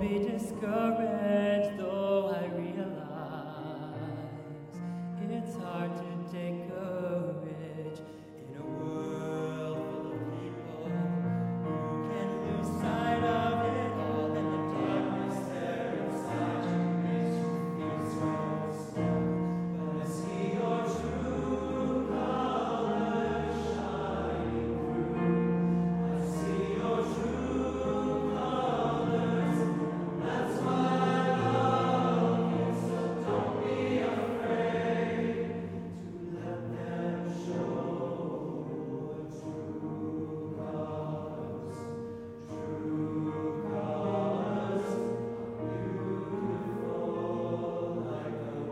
be discouraged, though I realize it's hard to take courage in a world full of people who can lose sight of it all, and the darkness there inside you makes you feel so small. But I see your true colors shining through. I see your true colors. That's why I love you. So don't be afraid to let them show your true colors. True colors, beautiful like a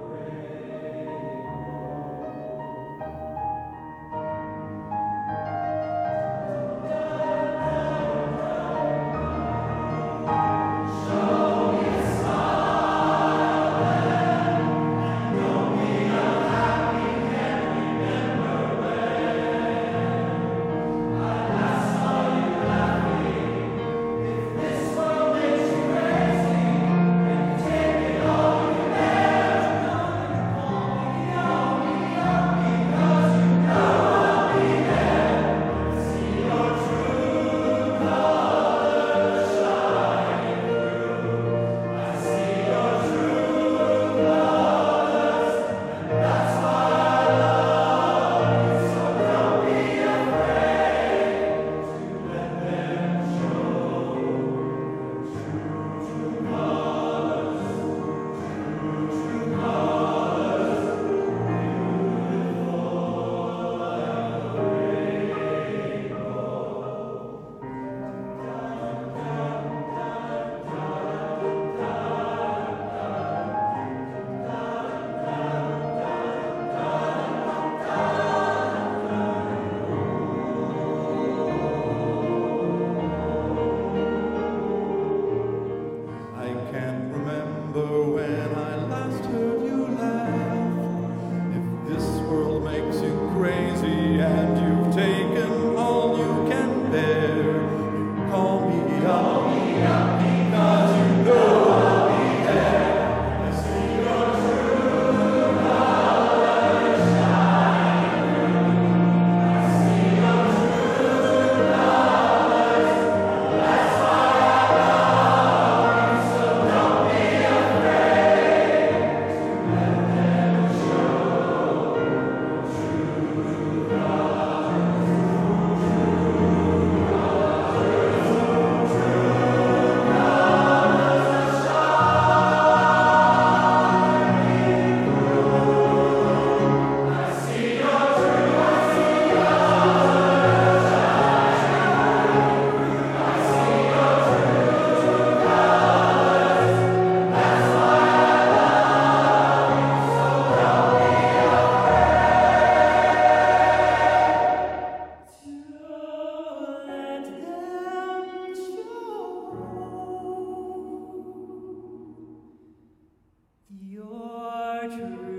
I can't remember when I last heard you laugh. If this world makes you crazy and you've taken all you can bear, you call me up because you know I'll be there. I see your true colors shine through. I see your true colors. That's why I love you. So don't be afraid to let them show true colors. Your true